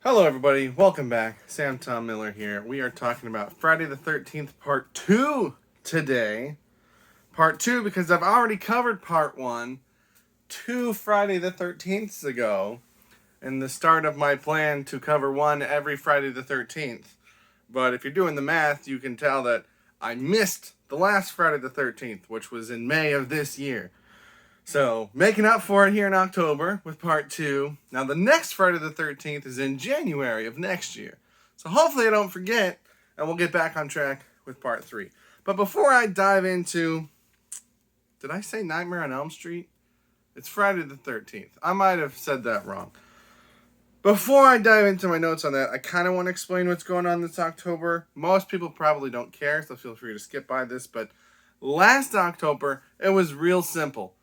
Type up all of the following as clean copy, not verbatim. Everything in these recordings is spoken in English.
Hello, everybody. Welcome back. Sam Tom Miller here. We are talking about Friday the 13th, Part 2 today. Part 2 because I've already covered Part 1 2 Friday the 13th ago and the start of my plan to cover one every Friday the 13th. But if you're doing the math, you can tell that I missed the last Friday the 13th, which was in May of this year. So, making up for it here in October with part 2. Now, the next Friday the 13th is in January of next year. So, hopefully I don't forget, and we'll get back on track with part 3. But before I dive into... Did I say Nightmare on Elm Street? It's Friday the 13th. I might have said that wrong. Before I dive into my notes on that, I kind of want to explain what's going on this October. Most people probably don't care, so feel free to skip by this. But last October, it was real simple.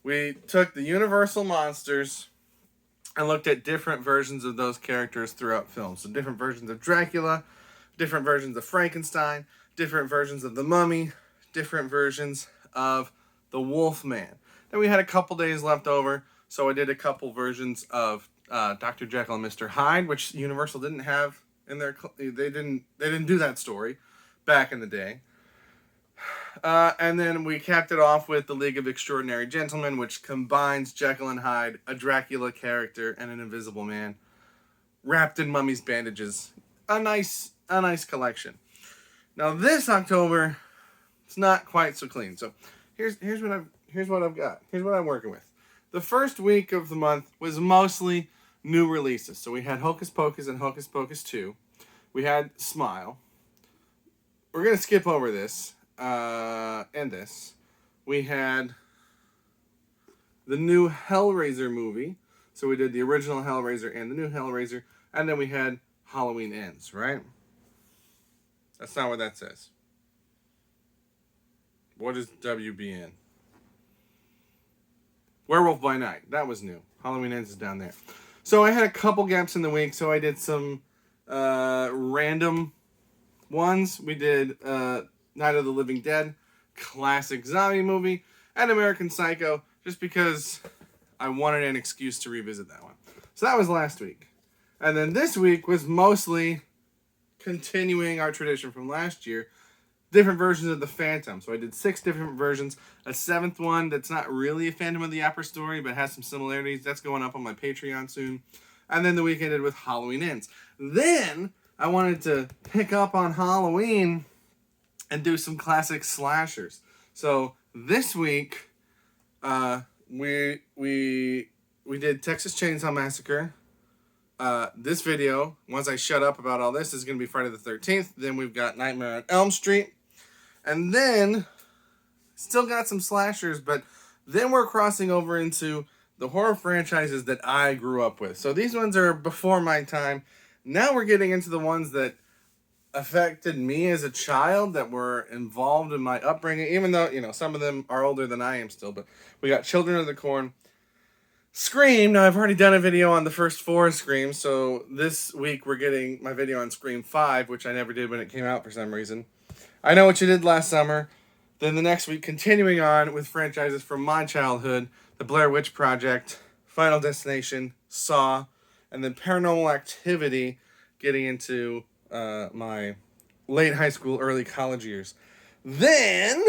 We took the Universal monsters and looked at different versions of those characters throughout films. So different versions of Dracula, different versions of Frankenstein, different versions of the Mummy, different versions of the Wolfman. Then we had a couple days left over, so I did a couple versions of Dr. Jekyll and Mr. Hyde, which Universal didn't have in their... They didn't do that story back in the day. And then we capped it off with the League of Extraordinary Gentlemen, which combines Jekyll and Hyde, a Dracula character, and an Invisible Man, wrapped in mummy's bandages. A nice collection. Now this October, it's not quite so clean. So here's what I've got. Here's what I'm working with. The first week of the month was mostly new releases. So we had Hocus Pocus and Hocus Pocus 2. We had Smile. We're gonna skip over this. And this. We had the new Hellraiser movie. So we did the original Hellraiser and the new Hellraiser. And then we had Halloween Ends, right? That's not what that says. What is WBN? Werewolf by Night. That was new. Halloween Ends is down there. So I had a couple gaps in the week. So I did some random ones. We did... Night of the Living Dead, classic zombie movie, and American Psycho, just because I wanted an excuse to revisit that one. So that was last week. And then this week was mostly continuing our tradition from last year, different versions of the Phantom. So I did 6 different versions, a 7th one that's not really a Phantom of the Opera story, but has some similarities. That's going up on my Patreon soon. And then the week ended with Halloween Ends. Then I wanted to pick up on Halloween and do some classic slashers. So this week, we did Texas Chainsaw Massacre. This video, once I shut up about all this, is going to be Friday the 13th. Then we've got Nightmare on Elm Street. And then, still got some slashers, but then we're crossing over into the horror franchises that I grew up with. So these ones are before my time. Now we're getting into the ones that affected me as a child, that were involved in my upbringing, even though, some of them are older than I am still. But we got Children of the Corn, Scream. Now, I've already done a video on the first 4 Screams, so this week we're getting my video on Scream 5, which I never did when it came out for some reason. I Know What You Did Last Summer. Then the next week, continuing on with franchises from my childhood, The Blair Witch Project, Final Destination, Saw, and then Paranormal Activity, getting into my late high school, early college years. Then,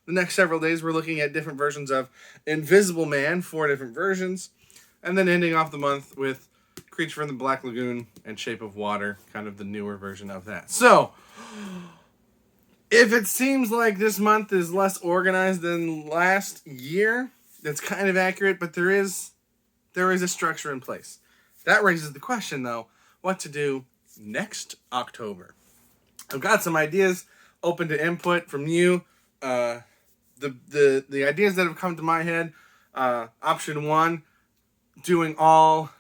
the next several days, we're looking at different versions of Invisible Man, 4 different versions. And then ending off the month with Creature from the Black Lagoon and Shape of Water, kind of the newer version of that. So, if it seems like this month is less organized than last year, that's kind of accurate, but there is a structure in place. That raises the question, though, what to do next October. I've got some ideas open to input from you. The ideas that have come to my head. Option 1, doing all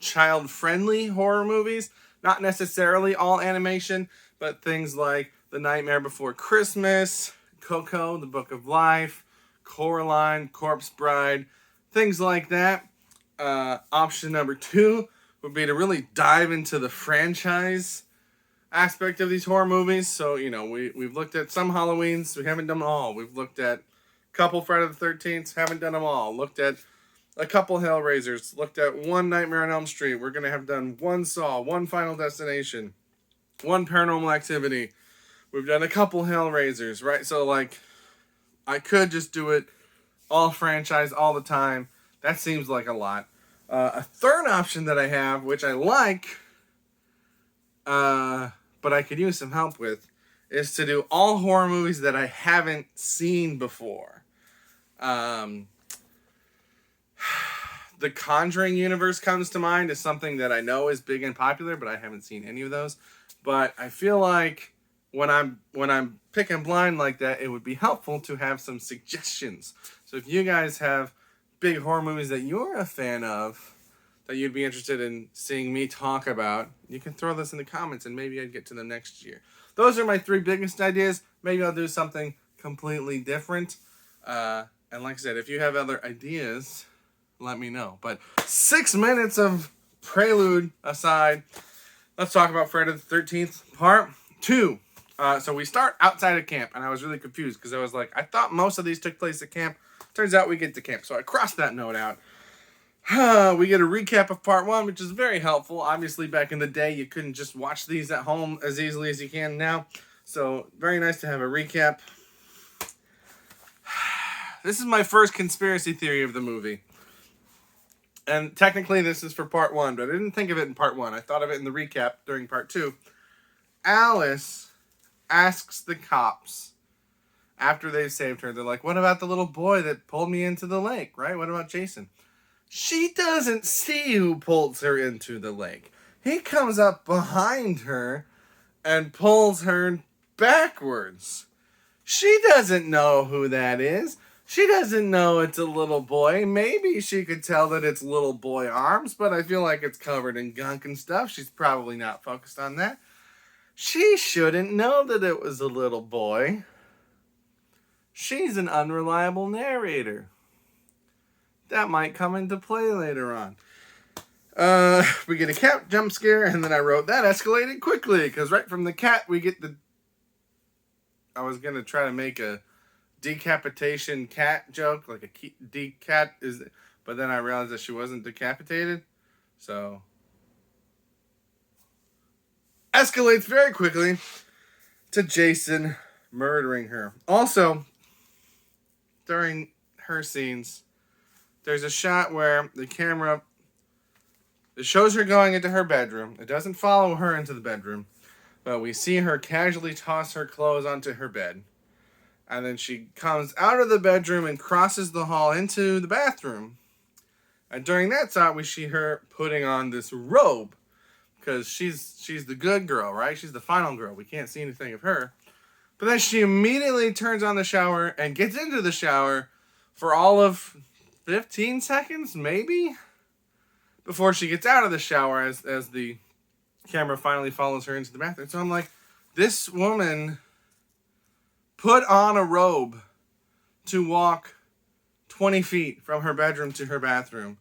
child-friendly horror movies. Not necessarily all animation, but things like The Nightmare Before Christmas, Coco, The Book of Life, Coraline, Corpse Bride, things like that. Option number 2 would be to really dive into the franchise aspect of these horror movies. So, we've looked at some Halloweens. We haven't done them all. We've looked at a couple Friday the 13th. Haven't done them all. Looked at a couple Hellraisers, looked at one Nightmare on Elm Street. We're going to have done one Saw, one Final Destination, one Paranormal Activity. We've done a couple Hellraisers, right? So, like, I could just do it all franchise all the time. That seems like a lot. A third option that I have, which I like, but I could use some help with, is to do all horror movies that I haven't seen before. The Conjuring universe comes to mind as something that I know is big and popular, but I haven't seen any of those. But I feel like when I'm picking blind like that, it would be helpful to have some suggestions. So if you guys have big horror movies that you're a fan of, that you'd be interested in seeing me talk about, you can throw this in the comments and maybe I'd get to them next year. Those are my 3 biggest ideas. Maybe I'll do something completely different. And like I said, if you have other ideas, let me know. But 6 minutes of prelude aside, let's talk about Friday the 13th part 2. So we start outside of camp, and I was really confused because I was like, I thought most of these took place at camp. Turns out we get to camp, so I crossed that note out. We get a recap of part 1, which is very helpful. Obviously, back in the day, you couldn't just watch these at home as easily as you can now. So, very nice to have a recap. This is my first conspiracy theory of the movie. And technically, this is for part 1, but I didn't think of it in part 1. I thought of it in the recap during part 2. Alice asks the cops, after they've saved her, they're like, what about the little boy that pulled me into the lake, right? What about Jason? She doesn't see who pulls her into the lake. He comes up behind her and pulls her backwards. She doesn't know who that is. She doesn't know it's a little boy. Maybe she could tell that it's little boy arms, but I feel like it's covered in gunk and stuff. She's probably not focused on that. She shouldn't know that it was a little boy. She's an unreliable narrator. That might come into play later on. We get a cat jump scare, and then I wrote, that escalated quickly, because right from the cat, we get the... I was going to try to make a decapitation cat joke, like a decat is... But then I realized that she wasn't decapitated, so... Escalates very quickly to Jason murdering her. Also, during her scenes, there's a shot where the camera, it shows her going into her bedroom. It doesn't follow her into the bedroom, but we see her casually toss her clothes onto her bed. And then she comes out of the bedroom and crosses the hall into the bathroom. And during that shot, we see her putting on this robe, because she's the good girl, right? She's the final girl. We can't see anything of her. But then she immediately turns on the shower and gets into the shower for all of 15 seconds, maybe, before she gets out of the shower as the camera finally follows her into the bathroom. So I'm like, this woman put on a robe to walk 20 feet from her bedroom to her bathroom,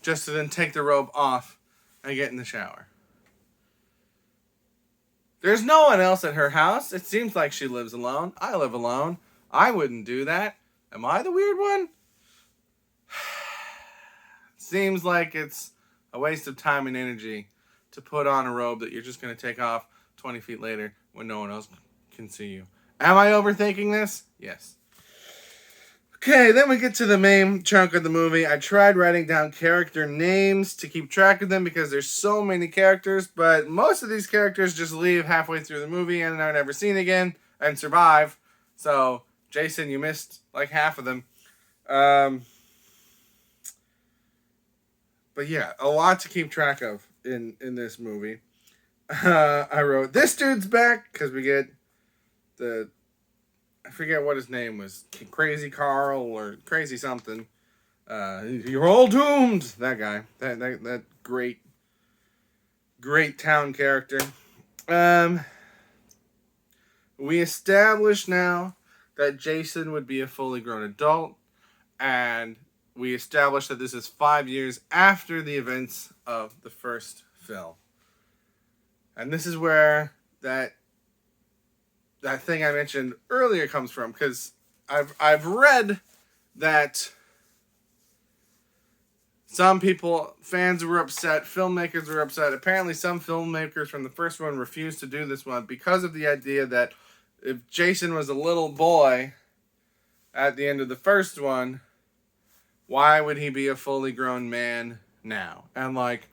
just to then take the robe off and get in the shower. There's no one else at her house. It seems like she lives alone. I live alone. I wouldn't do that. Am I the weird one? Seems like it's a waste of time and energy to put on a robe that you're just going to take off 20 feet later when no one else can see you. Am I overthinking this? Yes. Okay, then we get to the main chunk of the movie. I tried writing down character names to keep track of them because there's so many characters, but most of these characters just leave halfway through the movie and are never seen again and survive. So, Jason, you missed like half of them. But yeah, a lot to keep track of in this movie. I wrote, this dude's back, because we get I forget what his name was, Crazy Carl or Crazy something. You're all doomed. That guy, that great town character. We established now that Jason would be a fully grown adult, and we established that this is 5 years after the events of the first film. And this is where that thing I mentioned earlier comes from, because I've read that Some people, fans were upset, filmmakers were upset. Apparently some filmmakers from the first one refused to do this one because of the idea that if Jason was a little boy at the end of the first one, why would he be a fully grown man now? And like,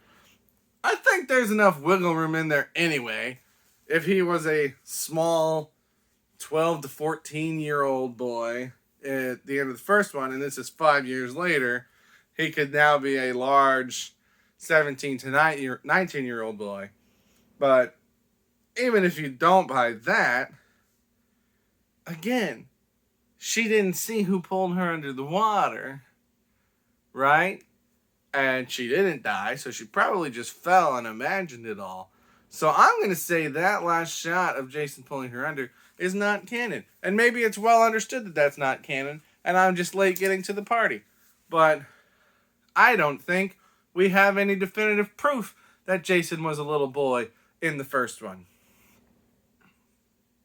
I think there's enough wiggle room in there anyway. If he was a small 12 to 14-year-old boy at the end of the first one, and this is 5 years later, he could now be a large 17 to 19-year-old boy. But even if you don't buy that, again, she didn't see who pulled her under the water, right? And she didn't die, so she probably just fell and imagined it all. So I'm going to say that last shot of Jason pulling her under is not canon. And maybe it's well understood that that's not canon, and I'm just late getting to the party. But I don't think we have any definitive proof that Jason was a little boy in the first one.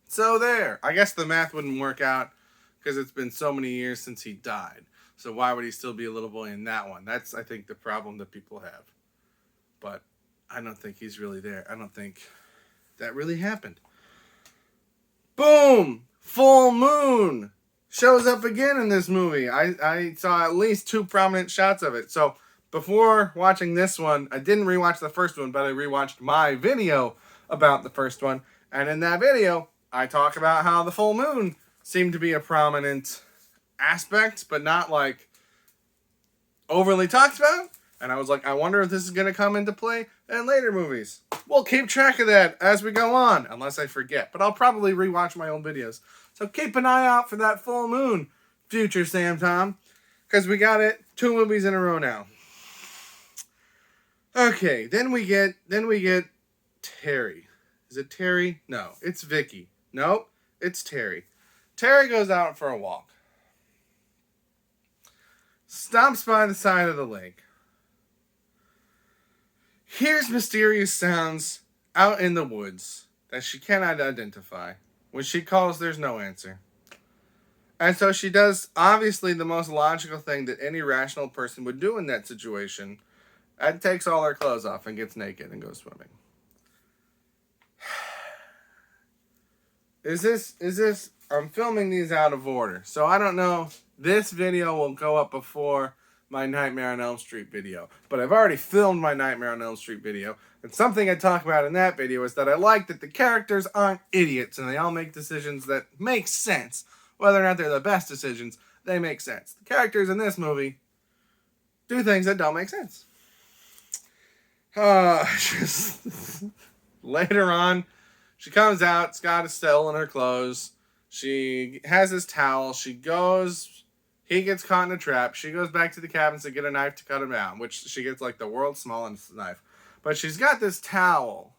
So there. I guess the math wouldn't work out because it's been so many years since he died. So why would he still be a little boy in that one? That's, I think, the problem that people have. But I don't think he's really there. I don't think that really happened. Boom! Full moon shows up again in this movie. I saw at least 2 prominent shots of it. So before watching this one, I didn't rewatch the first one, but I rewatched my video about the first one. And in that video, I talk about how the full moon seemed to be a prominent aspect, but not like overly talked about. And I was like, I wonder if this is going to come into play in later movies. We'll keep track of that as we go on, unless I forget. But I'll probably rewatch my own videos. So keep an eye out for that full moon, future Sam Tom, because we got it 2 movies in a row now. Okay, then we get Terry. Is it Terry? No, it's Vicky. Nope, it's Terry. Terry goes out for a walk. Stops by the side of the lake. Hears mysterious sounds out in the woods that she cannot identify. When she calls, there's no answer. And so she does, obviously, the most logical thing that any rational person would do in that situation, and takes all her clothes off and gets naked and goes swimming. I'm filming these out of order, so I don't know. This video will go up before my Nightmare on Elm Street video, but I've already filmed my Nightmare on Elm Street video, and something I talk about in that video is that I like that the characters aren't idiots, and they all make decisions that make sense. Whether or not they're the best decisions, they make sense. The characters in this movie do things that don't make sense. Just later on, she comes out, Scott is still in her clothes. She has this towel. He gets caught in a trap. She goes back to the cabin to get a knife to cut him down, which she gets like the world's smallest knife. But she's got this towel.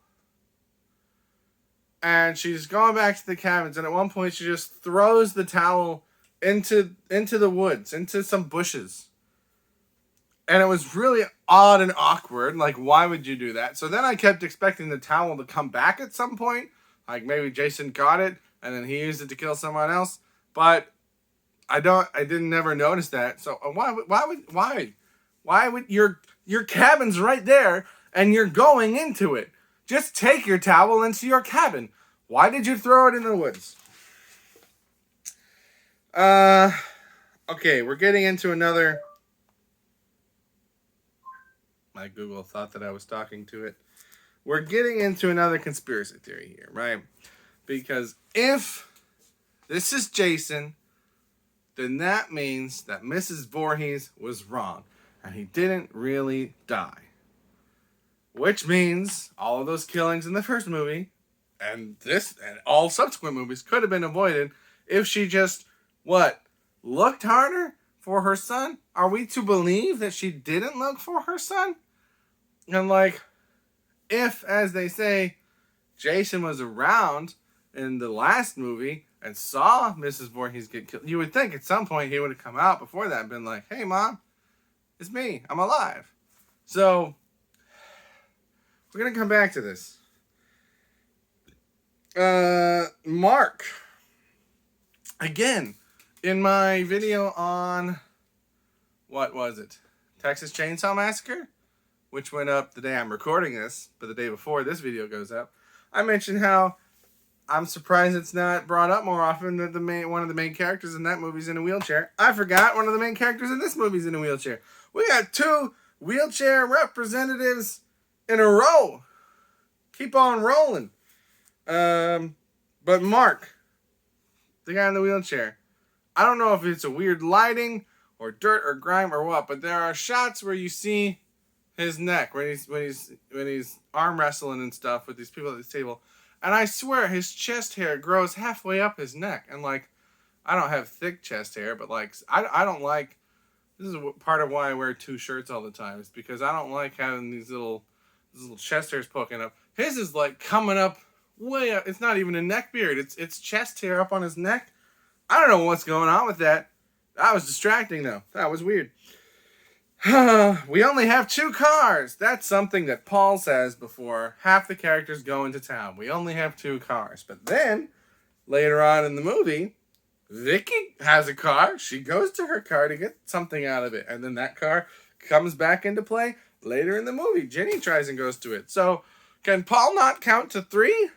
And she's going back to the cabins, and at one point she just throws the towel into the woods, into some bushes. And it was really odd and awkward. Like, why would you do that? So then I kept expecting the towel to come back at some point. Like, maybe Jason got it, and then he used it to kill someone else. But I didn't never notice that. So why would your cabin's right there, and you're going into it? Just take your towel into your cabin. Why did you throw it in the woods? Okay, we're getting into another... My Google thought that I was talking to it. We're getting into another conspiracy theory here, right? Because if this is Jason, then that means that Mrs. Voorhees was wrong, and he didn't really die. Which means all of those killings in the first movie, and this, and all subsequent movies could have been avoided if she just, looked harder for her son? Are we to believe that she didn't look for her son? And if, as they say, Jason was around in the last movie and saw Mrs. Voorhees get killed, you would think at some point he would have come out before that and been like, hey, Mom, it's me. I'm alive. So, we're going to come back to this. Mark. Again, in my video on, what was it? Texas Chainsaw Massacre, which went up the day I'm recording this, but the day before this video goes up, I mentioned how I'm surprised it's not brought up more often that one of the main characters in that movie's in a wheelchair. I forgot one of the main characters in this movie's in a wheelchair. We got 2 wheelchair representatives in a row. Keep on rolling. But Mark, the guy in the wheelchair, I don't know if it's a weird lighting or dirt or grime or what, but there are shots where you see his neck when he's arm wrestling and stuff with these people at this table, and I swear his chest hair grows halfway up his neck. And like, I don't have thick chest hair, but like I don't like. This is part of why I wear 2 shirts all the time. Is because I don't like having these little chest hairs poking up. His is like coming up way up. It's not even a neck beard. It's chest hair up on his neck. I don't know what's going on with that. That was distracting though. That was weird. We only have 2 cars. That's something that Paul says before half the characters go into town. We only have 2 cars. But then, later on in the movie, Vicky has a car. She goes to her car to get something out of it. And then that car comes back into play later in the movie. Jenny tries and goes to it. So, can Paul not count to 3?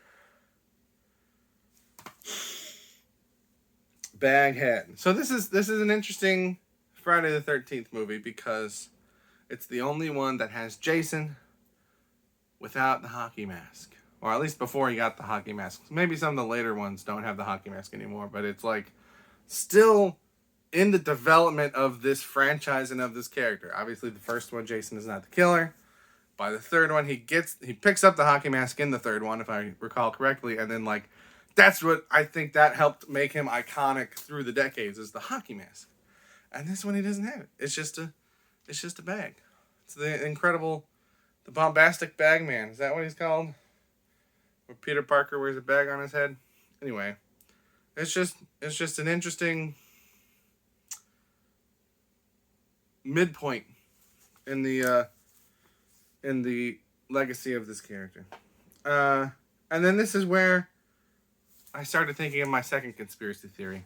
Baghead. So this is an interesting Friday the 13th movie because it's the only one that has Jason without the hockey mask. Or at least before he got the hockey mask. Maybe some of the later ones don't have the hockey mask anymore, but it's like still in the development of this franchise and of this character. Obviously the first one, Jason is not the killer. By the third one, he picks up the hockey mask in the third one, if I recall correctly, and then like that's what I think that helped make him iconic through the decades is the hockey mask. And this one he doesn't have it. It's just a bag. It's the bombastic bag man. Is that what he's called? Where Peter Parker wears a bag on his head? Anyway, it's just an interesting midpoint in the legacy of this character. And then this is where I started thinking of my second conspiracy theory.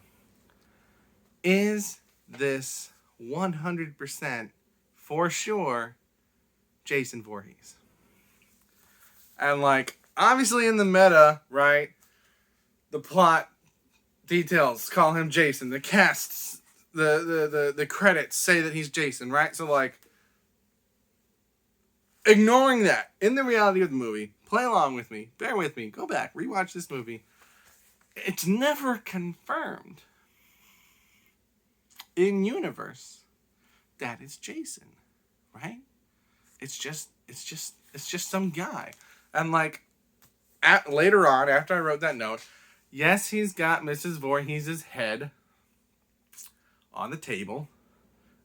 Is this 100% for sure Jason Voorhees? And like, obviously in the meta, right, the plot details call him Jason. The casts, the credits say that he's Jason, right? So like, ignoring that, in the reality of the movie, play along with me, bear with me, go back, rewatch this movie. It's never confirmed in universe that it's Jason, right? It's just some guy. And like later on, after I wrote that note, yes, he's got Mrs. Voorhees' head on the table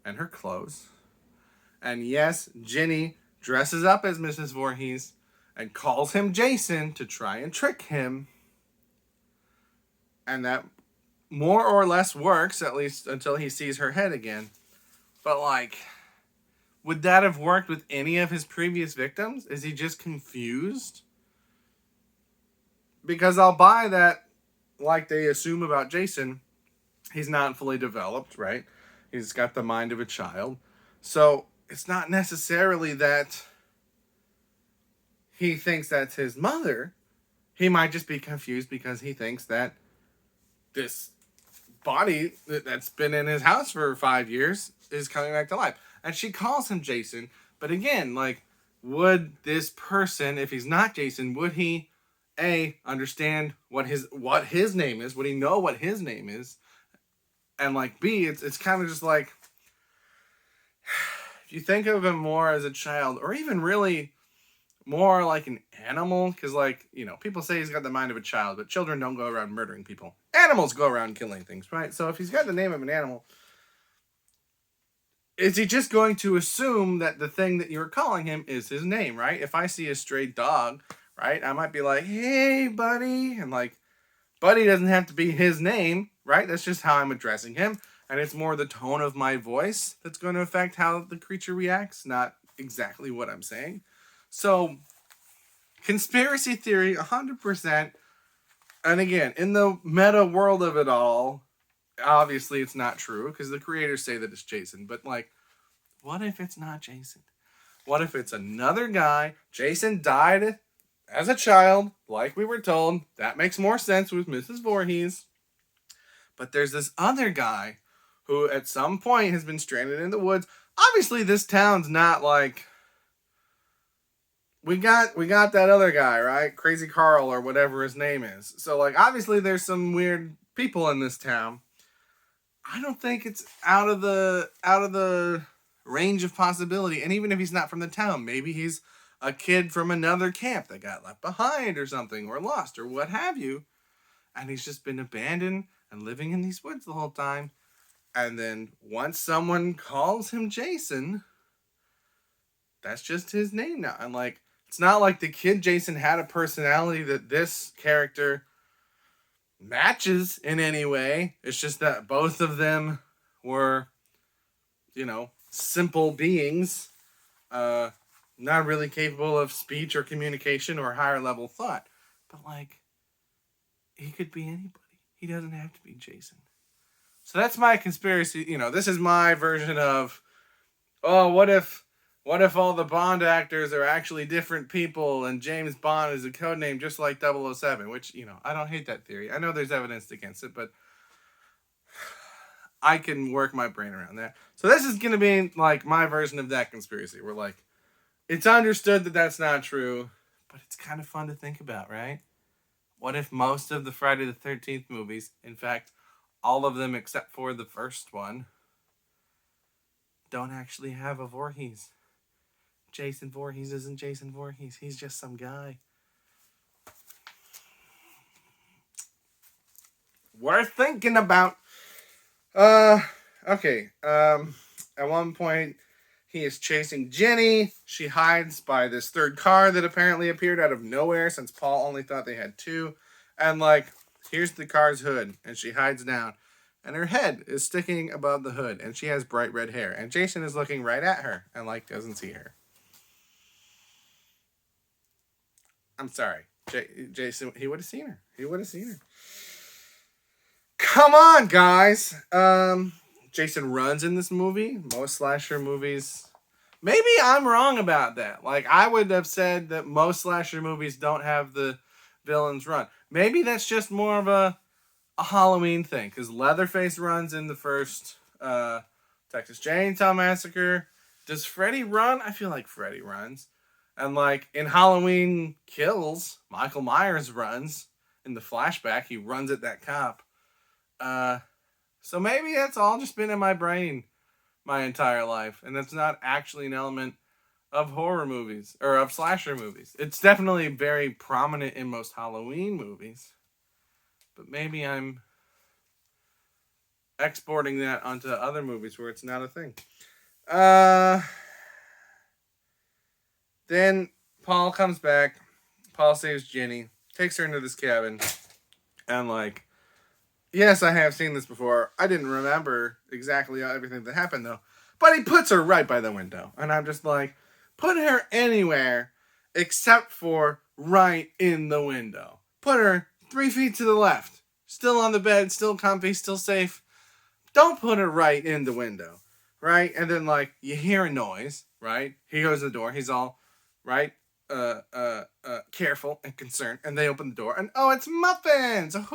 and her clothes. And yes, Ginny dresses up as Mrs. Voorhees and calls him Jason to try and trick him. And that more or less works, at least until he sees her head again. But like, would that have worked with any of his previous victims? Is he just confused? Because I'll buy that, like they assume about Jason, he's not fully developed, right? He's got the mind of a child. So it's not necessarily that he thinks that's his mother. He might just be confused because he thinks that this body that's been in his house for 5 years is coming back to life. And she calls him Jason. But again, like, would this person, if he's not Jason, would he, A, understand what his name is? Would he know what his name is? And like, B, it's kind of just like, if you think of him more as a child, or even really more like an animal, because like, you know, people say he's got the mind of a child, but children don't go around murdering people. Animals go around killing things, right? So if he's got the name of an animal, is he just going to assume that the thing that you're calling him is his name, right? If I see a stray dog, right, I might be like, hey, buddy. And like, buddy doesn't have to be his name, right? That's just how I'm addressing him. And it's more the tone of my voice that's going to affect how the creature reacts, not exactly what I'm saying. So, conspiracy theory, 100%. And again, in the meta world of it all, obviously it's not true, because the creators say that it's Jason. But like, What if it's not Jason? What if it's another guy? Jason died as a child, like we were told. That makes more sense with Mrs. Voorhees. But there's this other guy who at some point has been stranded in the woods. Obviously, this town's not like... We got that other guy, right? Crazy Carl or whatever his name is. So, like, obviously there's some weird people in this town. I don't think it's out of the range of possibility. And even if he's not from the town, maybe he's a kid from another camp that got left behind or something, or lost, or what have you. And he's just been abandoned and living in these woods the whole time. And then once someone calls him Jason, that's just his name now. And like, it's not like the kid Jason had a personality that this character matches in any way. It's just that both of them were, simple beings, not really capable of speech or communication or higher level thought. But like, he could be anybody. He doesn't have to be Jason. So that's my conspiracy. This is my version of, what if all the Bond actors are actually different people and James Bond is a codename just like 007, which, I don't hate that theory. I know there's evidence against it, but I can work my brain around that. So this is going to be like my version of that conspiracy. We're like, it's understood that that's not true, but it's kind of fun to think about, right? What if most of the Friday the 13th movies, in fact, all of them except for the first one, don't actually have a Voorhees? Jason Voorhees isn't Jason Voorhees. He's just some guy. Worth thinking about. Okay. At one point, he is chasing Jenny. She hides by this third car that apparently appeared out of nowhere since Paul only thought they had two. And like, here's the car's hood. And she hides down. And her head is sticking above the hood. And she has bright red hair. And Jason is looking right at her and like doesn't see her. I'm sorry. Jason, he would have seen her. Come on, guys. Jason runs in this movie. Most slasher movies. Maybe I'm wrong about that. Like, I would have said that most slasher movies don't have the villains run. Maybe that's just more of a Halloween thing. Because Leatherface runs in the first Texas Chainsaw Massacre. Does Freddy run? I feel like Freddy runs. And like in Halloween Kills, Michael Myers runs. In the flashback, he runs at that cop. So maybe that's all just been in my brain my entire life. And that's not actually an element of horror movies. Or of slasher movies. It's definitely very prominent in most Halloween movies. But maybe I'm exporting that onto other movies where it's not a thing. Then Paul comes back. Paul saves Jenny. Takes her into this cabin. And like, yes, I have seen this before. I didn't remember exactly everything that happened though. But he puts her right by the window. And I'm just like, put her anywhere except for right in the window. Put her 3 feet to the left. Still on the bed, still comfy, still safe. Don't put her right in the window. Right? And then like, you hear a noise. Right? He goes to the door. He's all... right? Careful and concerned. And they open the door. And, oh, it's Muffin! So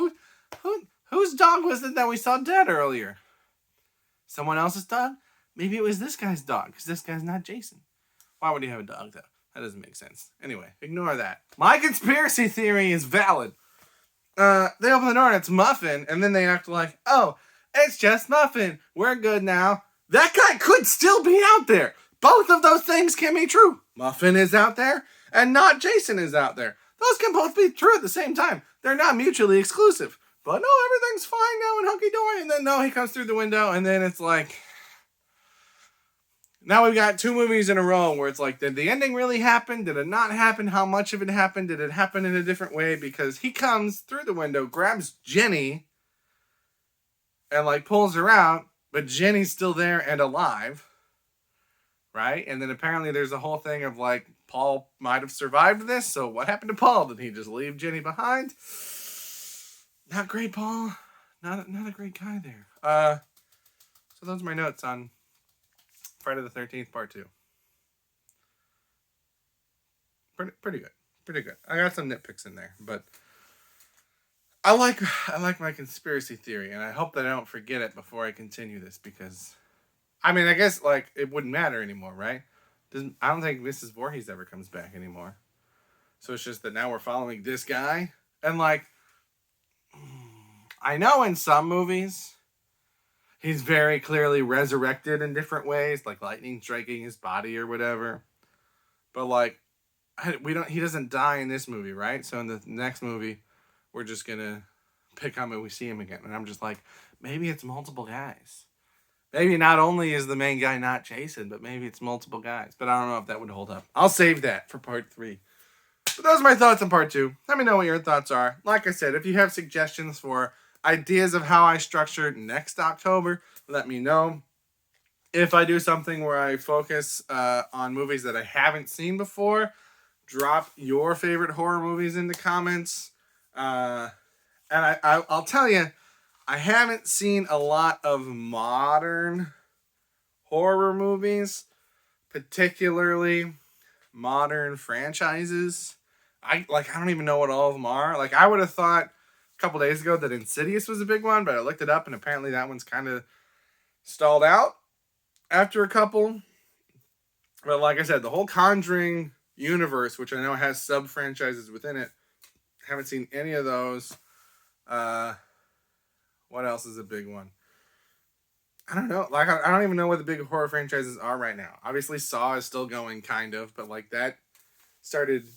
whose dog was it that we saw dead earlier? Someone else's dog? Maybe it was this guy's dog, because this guy's not Jason. Why would he have a dog, though? That doesn't make sense. Anyway, ignore that. My conspiracy theory is valid. They open the door and it's Muffin, and then they act like, oh, it's just Muffin. We're good now. That guy could still be out there. Both of those things can be true. Muffin is out there, and not Jason is out there. Those can both be true at the same time. They're not mutually exclusive. But no, everything's fine now and hunky-dory. And then, no, he comes through the window, and then it's like... Now we've got 2 movies in a row where it's like, did the ending really happen? Did it not happen? How much of it happened? Did it happen in a different way? Because he comes through the window, grabs Jenny, and like pulls her out, but Jenny's still there and alive. Right? And then apparently there's a whole thing of like, Paul might have survived this, so what happened to Paul? Did he just leave Jenny behind? Not great, Paul. Not a great guy there. So those are my notes on Friday the 13th Part 2. Pretty good. Pretty good. I got some nitpicks in there, but I like my conspiracy theory, and I hope that I don't forget it before I continue this, because I mean, I guess like it wouldn't matter anymore, right? I don't think Mrs. Voorhees ever comes back anymore. So it's just that now we're following this guy, and like I know in some movies he's very clearly resurrected in different ways, like lightning striking his body or whatever. But like he doesn't die in this movie, right? So in the next movie, we're just gonna pick on him and we see him again. And I'm just like, maybe it's multiple guys. Maybe not only is the main guy not Jason, but maybe it's multiple guys. But I don't know if that would hold up. I'll save that for part 3. But those are my thoughts on part 2. Let me know what your thoughts are. Like I said, if you have suggestions for ideas of how I structure next October, let me know. If I do something where I focus on movies that I haven't seen before, drop your favorite horror movies in the comments. And I'll tell you, I haven't seen a lot of modern horror movies, particularly modern franchises. I don't even know what all of them are. Like, I would have thought a couple days ago that Insidious was a big one, but I looked it up and apparently that one's kind of stalled out after a couple. But like I said, the whole Conjuring universe, which I know has sub-franchises within it, haven't seen any of those. What else is a big one? I don't know. Like, I don't even know what the big horror franchises are right now. Obviously, Saw is still going, kind of, but like that started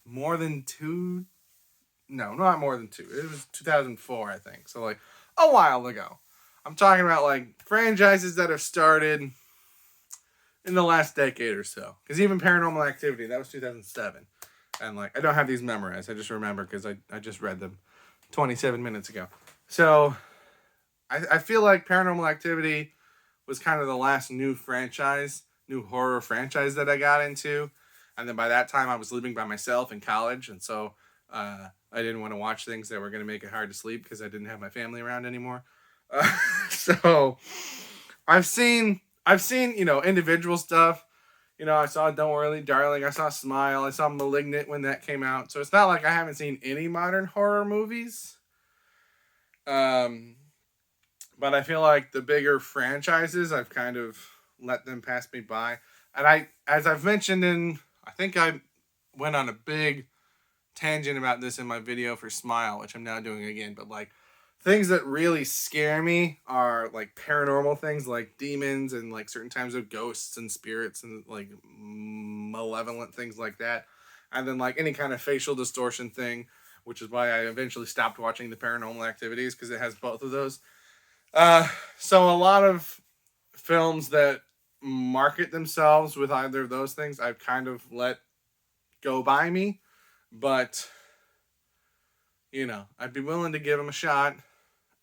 more than 2. No, not more than 2. It was 2004, I think. So like a while ago. I'm talking about like franchises that have started in the last decade or so. Because even Paranormal Activity, that was 2007. And like, I don't have these memorized. I just remember because I just read them 27 minutes ago. So I feel like Paranormal Activity was kind of the last new horror franchise that I got into. And then by that time I was living by myself in college. And so I didn't want to watch things that were going to make it hard to sleep because I didn't have my family around anymore. So I've seen, individual stuff. I saw Don't Worry Darling. I saw Smile. I saw Malignant when that came out. So it's not like I haven't seen any modern horror movies. But I feel like the bigger franchises, I've kind of let them pass me by. And as I've mentioned I think I went on a big tangent about this in my video for Smile, which I'm now doing again. But like, things that really scare me are like paranormal things, like demons and like certain times of ghosts and spirits and like malevolent things like that. And then like any kind of facial distortion thing, which is why I eventually stopped watching the Paranormal Activities, because it has both of those. So a lot of films that market themselves with either of those things, I've kind of let go by me. But, I'd be willing to give them a shot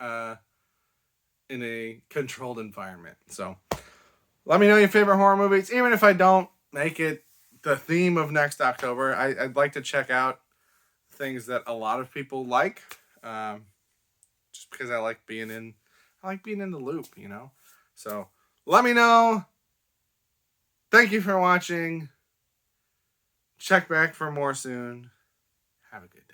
in a controlled environment. So let me know your favorite horror movies. Even if I don't make it the theme of next October, I'd like to check out things that a lot of people like. Just because I like being in the loop, So let me know. Thank you for watching. Check back for more soon. Have a good day.